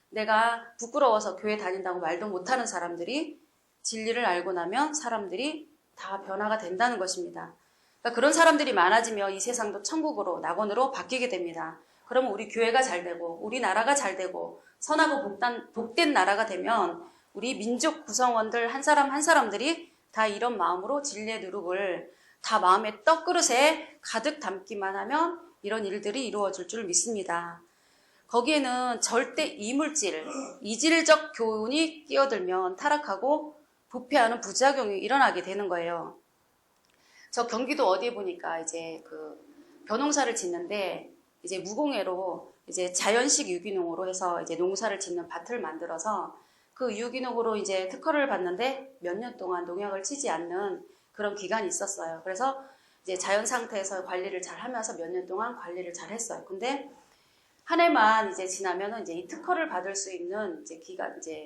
Speaker 1: 내가 부끄러워서 교회 다닌다고 말도 못하는 사람들이 진리를 알고 나면 사람들이 다 변화가 된다는 것입니다. 그러니까 그런 사람들이 많아지면 이 세상도 천국으로 낙원으로 바뀌게 됩니다. 그러면 우리 교회가 잘 되고 우리 나라가 잘 되고 선하고 복된 나라가 되면 우리 민족 구성원들 한 사람 한 사람들이 다 이런 마음으로 진리의 누룩을 다 마음의 떡그릇에 가득 담기만 하면 이런 일들이 이루어질 줄 믿습니다. 거기에는 절대 이물질, 이질적 교훈이 끼어들면 타락하고 부패하는 부작용이 일어나게 되는 거예요. 저 경기도 어디에 보니까 이제 벼농사를 짓는데 이제 무공해로 이제 자연식 유기농으로 해서 이제 농사를 짓는 밭을 만들어서 그 유기농으로 이제 특허를 받는데 몇 년 동안 농약을 치지 않는 그런 기간이 있었어요. 그래서 이제 자연 상태에서 관리를 잘 하면서 몇 년 동안 관리를 잘 했어요. 근데 한 해만 이제 지나면은 이제 이 특허를 받을 수 있는 이제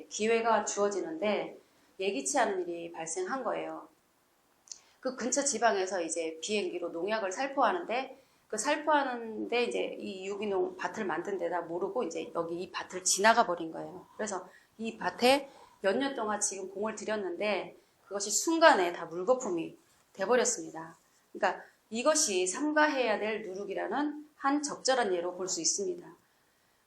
Speaker 1: 기회가 주어지는데 예기치 않은 일이 발생한 거예요. 그 근처 지방에서 이제 비행기로 농약을 살포하는데 그 살포하는데 이제 이 유기농 밭을 만든 데다 모르고 이제 여기 이 밭을 지나가 버린 거예요. 그래서 이 밭에 몇 년 동안 지금 공을 들였는데 그것이 순간에 다 물거품이 돼버렸습니다. 그러니까 이것이 삼가해야 될 누룩이라는 한 적절한 예로 볼 수 있습니다.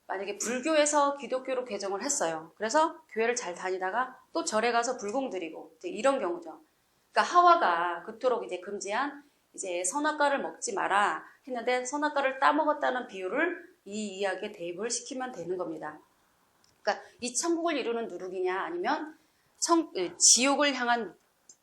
Speaker 1: 만약에 불교에서 기독교로 개종을 했어요. 그래서 교회를 잘 다니다가 또 절에 가서 불공 드리고 이런 경우죠. 그러니까 하와가 그토록 이제 금지한 이제 선악과를 먹지 마라 했는데 선악과를 따먹었다는 비유를 이 이야기에 대입을 시키면 되는 겁니다. 그러니까 이 천국을 이루는 누룩이냐 아니면 지옥을 향한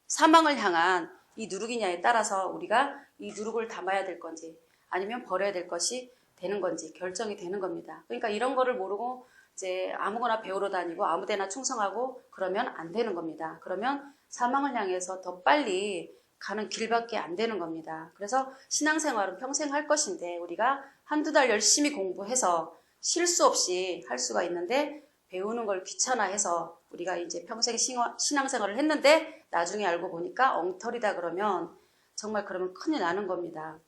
Speaker 1: 사망을 향한 이 누룩이냐에 따라서 우리가 이 누룩을 담아야 될 건지 아니면 버려야 될 것이 되는 건지 결정이 되는 겁니다. 그러니까 이런 거를 모르고 이제 아무거나 배우러 다니고 아무데나 충성하고 그러면 안 되는 겁니다. 그러면 사망을 향해서 더 빨리 가는 길밖에 안 되는 겁니다. 그래서 신앙생활은 평생 할 것인데 우리가 한두 달 열심히 공부해서 실수 없이 할 수가 있는데 배우는 걸 귀찮아해서 우리가 이제 평생 신앙생활을 했는데 나중에 알고 보니까 엉터리다 그러면 정말 그러면 큰일 나는 겁니다.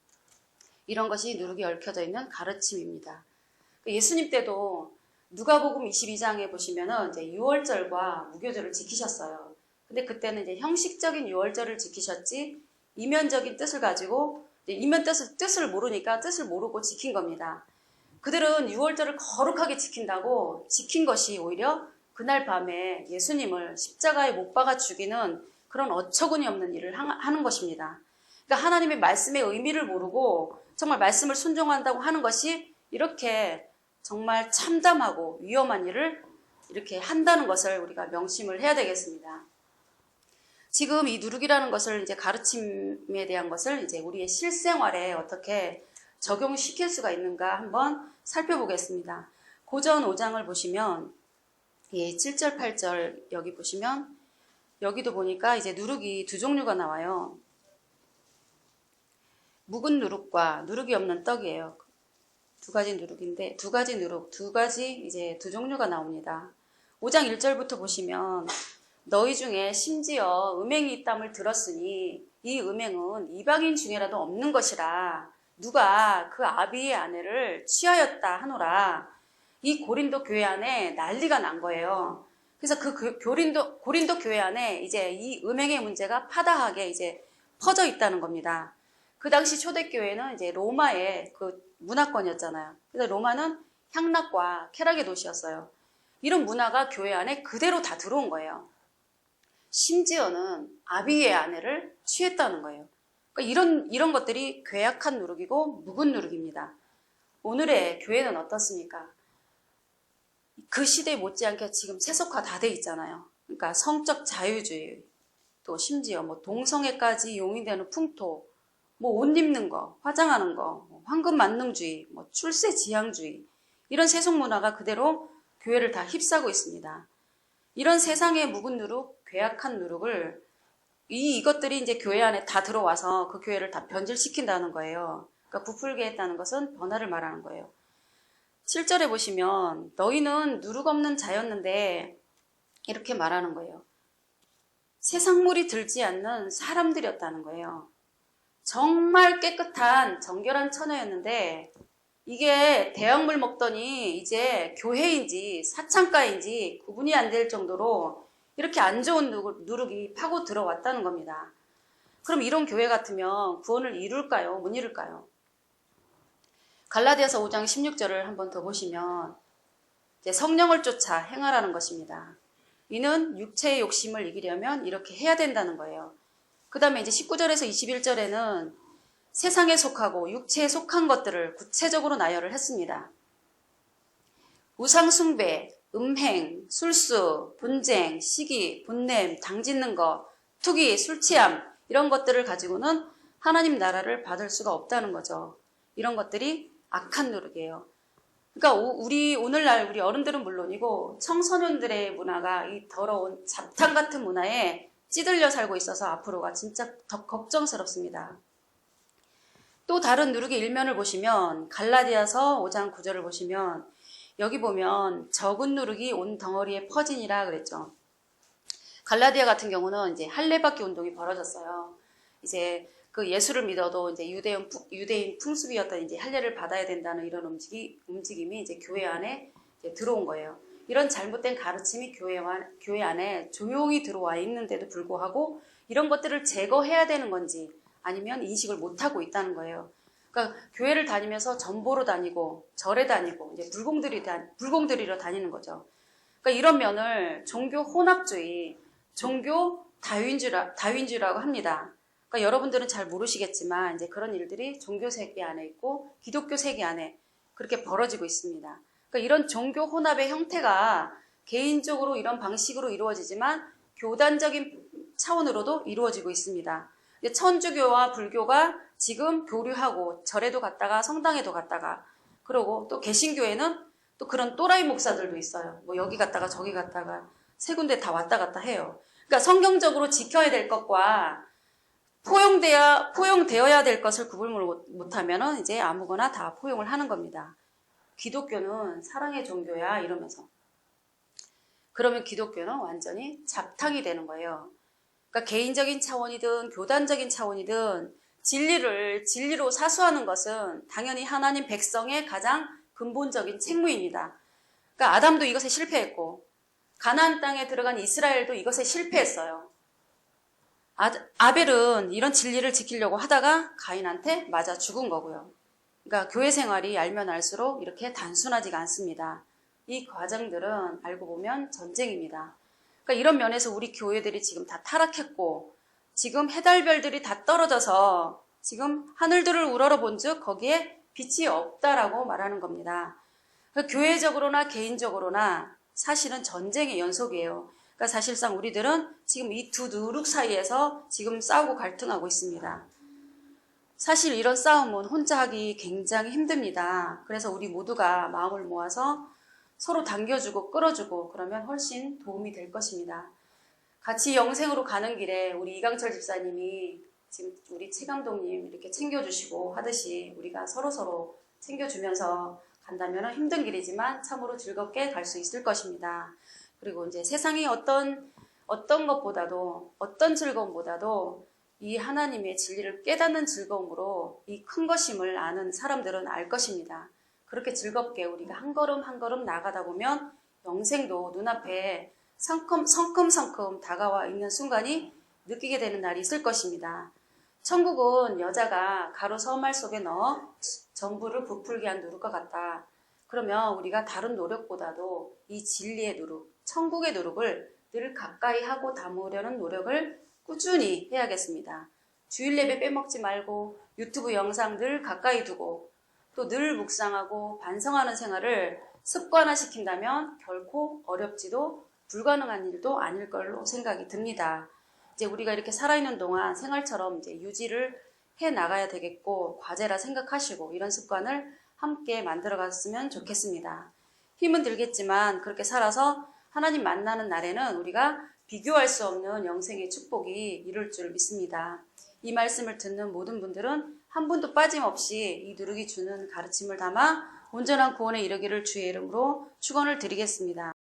Speaker 1: 이런 것이 누룩이 얽혀져 있는 가르침입니다. 예수님 때도 누가복음 22장에 보시면은 이제 유월절과 무교절을 지키셨어요. 근데 그때는 이제 형식적인 유월절을 지키셨지 이면적인 뜻을 가지고 이면 뜻을 모르니까 뜻을 모르고 지킨 겁니다. 그들은 유월절을 거룩하게 지킨다고 지킨 것이 오히려 그날 밤에 예수님을 십자가에 못 박아 죽이는 그런 어처구니 없는 일을 하는 것입니다. 그러니까 하나님의 말씀의 의미를 모르고 정말 말씀을 순종한다고 하는 것이 이렇게 정말 참담하고 위험한 일을 이렇게 한다는 것을 우리가 명심을 해야 되겠습니다. 지금 이 누룩이라는 것을 이제 가르침에 대한 것을 이제 우리의 실생활에 어떻게 적용시킬 수가 있는가 한번 살펴보겠습니다. 고전 5장을 보시면 7절, 8절 여기 보시면 여기도 보니까 이제 누룩이 두 종류가 나와요. 묵은 누룩과 누룩이 없는 떡이에요. 두 가지 누룩인데 두 가지 이제 두 종류가 나옵니다. 5장 1절부터 보시면 너희 중에 심지어 음행이 있담을 들었으니 이 음행은 이방인 중에라도 없는 것이라 누가 그 아비의 아내를 취하였다 하노라. 이 고린도 교회 안에 난리가 난 거예요. 그래서 그 고린도 교회 안에 이제 이 음행의 문제가 파다하게 이제 퍼져 있다는 겁니다. 그 당시 초대교회는 이제 로마의 그 문화권이었잖아요. 그래서 로마는 향락과 쾌락의 도시였어요. 이런 문화가 교회 안에 그대로 다 들어온 거예요. 심지어는 아비의 아내를 취했다는 거예요. 그러니까 이런 것들이 괴악한 누룩이고 묵은 누룩입니다. 오늘의 교회는 어떻습니까? 그 시대에 못지않게 지금 세속화 다 돼 있잖아요. 그러니까 성적 자유주의, 또 심지어 뭐 동성애까지 용인되는 풍토, 뭐 옷 입는 거, 화장하는 거, 황금 만능주의, 뭐 출세 지향주의 이런 세속 문화가 그대로 교회를 다 휩싸고 있습니다. 이런 세상의 묵은 누룩, 괴악한 누룩을 이것들이 이제 교회 안에 다 들어와서 그 교회를 다 변질시킨다는 거예요. 그러니까 부풀게 했다는 것은 변화를 말하는 거예요. 7절에 보시면 너희는 누룩 없는 자였는데 이렇게 말하는 거예요. 세상물이 들지 않는 사람들이었다는 거예요. 정말 깨끗한 정결한 처녀였는데 이게 대학물 먹더니 이제 교회인지 사창가인지 구분이 안 될 정도로 이렇게 안 좋은 누룩이 파고 들어왔다는 겁니다. 그럼 이런 교회 같으면 구원을 이룰까요? 못 이룰까요? 갈라디아서 5장 16절을 한번 더 보시면 이제 성령을 쫓아 행하라는 것입니다. 이는 육체의 욕심을 이기려면 이렇게 해야 된다는 거예요. 그 다음에 이제 19절에서 21절에는 세상에 속하고 육체에 속한 것들을 구체적으로 나열을 했습니다. 우상숭배, 음행, 술수, 분쟁, 시기, 분냄, 당짓는 것, 투기, 술취함 이런 것들을 가지고는 하나님 나라를 받을 수가 없다는 거죠. 이런 것들이 악한 누룩이에요. 그러니까 오늘날 우리 어른들은 물론이고 청소년들의 문화가 이 더러운 잡탕 같은 문화에 찌들려 살고 있어서 앞으로가 진짜 더 걱정스럽습니다. 또 다른 누룩의 일면을 보시면 갈라디아서 5장 9절을 보시면 여기 보면 적은 누룩이 온 덩어리에 퍼지니라 그랬죠. 갈라디아 같은 경우는 이제 할례받기 운동이 벌어졌어요. 이제 그 예수를 믿어도 이제 유대인 풍습이었던 이제 할례를 받아야 된다는 이런 움직임이 이제 교회 안에 이제 들어온 거예요. 이런 잘못된 가르침이 교회 안에 조용히 들어와 있는데도 불구하고 이런 것들을 제거해야 되는 건지 아니면 인식을 못하고 있다는 거예요. 그러니까 교회를 다니면서 전보로 다니고 절에 다니고 이제 불공들이러 다니는 거죠. 그러니까 이런 면을 종교 혼합주의, 종교 다윈주의라고 합니다. 그러니까 여러분들은 잘 모르시겠지만 이제 그런 일들이 종교 세계 안에 있고 기독교 세계 안에 그렇게 벌어지고 있습니다. 그러니까 이런 종교 혼합의 형태가 개인적으로 이런 방식으로 이루어지지만 교단적인 차원으로도 이루어지고 있습니다. 천주교와 불교가 지금 교류하고 절에도 갔다가 성당에도 갔다가, 그리고 또 개신교에는 또 그런 또라이 목사들도 있어요. 뭐 여기 갔다가 저기 갔다가 세 군데 다 왔다 갔다 해요. 그러니까 성경적으로 지켜야 될 것과 포용되어야 될 것을 구분을 못하면 이제 아무거나 다 포용을 하는 겁니다. 기독교는 사랑의 종교야 이러면서. 그러면 기독교는 완전히 잡탕이 되는 거예요. 그러니까 개인적인 차원이든 교단적인 차원이든 진리로 사수하는 것은 당연히 하나님 백성의 가장 근본적인 책무입니다. 그러니까 아담도 이것에 실패했고 가나안 땅에 들어간 이스라엘도 이것에 실패했어요. 아벨은 이런 진리를 지키려고 하다가 가인한테 맞아 죽은 거고요. 그러니까 교회 생활이 알면 알수록 이렇게 단순하지가 않습니다. 이 과정들은 알고 보면 전쟁입니다. 그러니까 이런 면에서 우리 교회들이 지금 다 타락했고 지금 해달별들이 다 떨어져서 지금 하늘들을 우러러본 즉 거기에 빛이 없다라고 말하는 겁니다. 그러니까 교회적으로나 개인적으로나 사실은 전쟁의 연속이에요. 그러니까 사실상 우리들은 지금 이 두 누룩 사이에서 지금 싸우고 갈등하고 있습니다. 사실 이런 싸움은 혼자 하기 굉장히 힘듭니다. 그래서 우리 모두가 마음을 모아서 서로 당겨주고 끌어주고 그러면 훨씬 도움이 될 것입니다. 같이 영생으로 가는 길에 우리 이강철 집사님이 지금 우리 최 감독님 이렇게 챙겨주시고 하듯이 우리가 서로 챙겨주면서 간다면 힘든 길이지만 참으로 즐겁게 갈 수 있을 것입니다. 그리고 이제 세상이 어떤 것보다도 어떤 즐거움보다도 이 하나님의 진리를 깨닫는 즐거움으로 이 큰 것임을 아는 사람들은 알 것입니다. 그렇게 즐겁게 우리가 한 걸음 한 걸음 나가다 보면 영생도 눈앞에 성큼성큼 다가와 있는 순간이 느끼게 되는 날이 있을 것입니다. 천국은 여자가 가루 서말 속에 넣어 전부를 부풀게 한 누룩과 같다. 그러면 우리가 다른 노력보다도 이 진리의 누룩, 천국의 누룩을 늘 가까이 하고 담으려는 노력을 꾸준히 해야겠습니다. 주일 예배 빼먹지 말고 유튜브 영상 늘 가까이 두고 또 늘 묵상하고 반성하는 생활을 습관화시킨다면 결코 어렵지도 불가능한 일도 아닐 걸로 생각이 듭니다. 이제 우리가 이렇게 살아있는 동안 생활처럼 이제 유지를 해 나가야 되겠고 과제라 생각하시고 이런 습관을 함께 만들어갔으면 좋겠습니다. 힘은 들겠지만 그렇게 살아서 하나님 만나는 날에는 우리가 비교할 수 없는 영생의 축복이 이룰 줄 믿습니다. 이 말씀을 듣는 모든 분들은 한 분도 빠짐없이 이 누룩이 주는 가르침을 담아 온전한 구원에 이르기를 주의 이름으로 축원을 드리겠습니다.